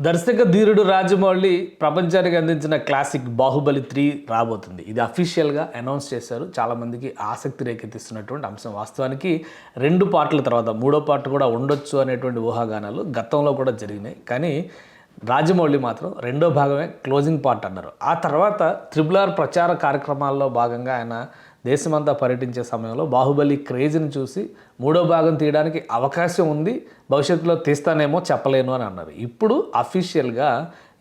దర్శక ధీరుడు రాజమౌళి ప్రపంచానికి అందించిన క్లాసిక్ బాహుబలి 3 రాబోతుంది. ఇది అఫీషియల్గా అనౌన్స్ చేశారు. చాలామందికి ఆసక్తి రేకెత్తిస్తున్నటువంటి అంశం. వాస్తవానికి 2 పార్ట్ల తర్వాత 3వ పార్ట్ కూడా ఉండొచ్చు అనేటువంటి ఊహాగానాలు గతంలో కూడా జరిగినాయి. కానీ రాజమౌళి మాత్రం 2వ భాగమే క్లోజింగ్ పార్ట్ అన్నారు. ఆ తర్వాత RRR ప్రచార కార్యక్రమాల్లో భాగంగా ఆయన దేశమంతా పర్యటించే సమయంలో బాహుబలి క్రేజ్ని చూసి 3వ భాగం తీయడానికి అవకాశం ఉంది, భవిష్యత్తులో తీస్తానేమో చెప్పలేను అని అన్నారు. ఇప్పుడు అఫీషియల్గా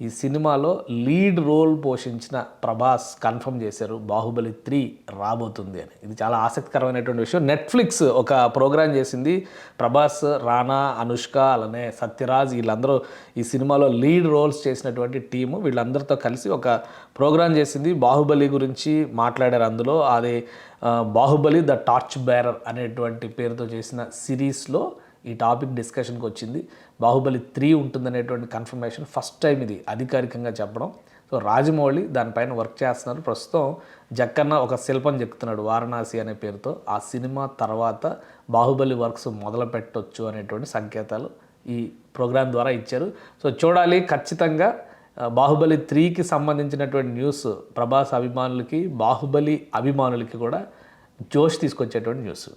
ఈ సినిమాలో లీడ్ రోల్ పోషించిన ప్రభాస్ కన్ఫర్మ్ చేశారు బాహుబలి 3 రాబోతుంది అని. ఇది చాలా ఆసక్తికరమైనటువంటి విషయం. నెట్ఫ్లిక్స్ ఒక ప్రోగ్రాం చేసింది. ప్రభాస్, రానా, అనుష్క, అలానే సత్యరాజ్ వీళ్ళందరూ ఈ సినిమాలో లీడ్ రోల్స్ చేసినటువంటి టీము వీళ్ళందరితో కలిసి ఒక ప్రోగ్రాం చేసింది. బాహుబలి గురించి మాట్లాడారు. అందులో అది బాహుబలి ద టార్చ్ బేరర్ అనేటువంటి పేరుతో చేసిన సిరీస్లో ఈ టాపిక్ డిస్కషన్కి వచ్చింది. బాహుబలి 3 ఉంటుందనేటువంటి కన్ఫర్మేషన్ ఫస్ట్ టైం ఇది అధికారికంగా చెప్పడం. సో రాజమౌళి దానిపైన వర్క్ చేస్తున్నారు. ప్రస్తుతం జక్కన్న ఒక శిల్పం చెక్కుతున్నాడు వారణాసి అనే పేరుతో. ఆ సినిమా తర్వాత బాహుబలి వర్క్స్ మొదలు పెట్టొచ్చు అనేటువంటి సంకేతాలు ఈ ప్రోగ్రాం ద్వారా ఇచ్చారు. సో చూడాలి. ఖచ్చితంగా బాహుబలి 3కి సంబంధించినటువంటి న్యూస్ ప్రభాస్ అభిమానులకి, బాహుబలి అభిమానులకి కూడా జోష్ తీసుకొచ్చేటువంటి న్యూస్.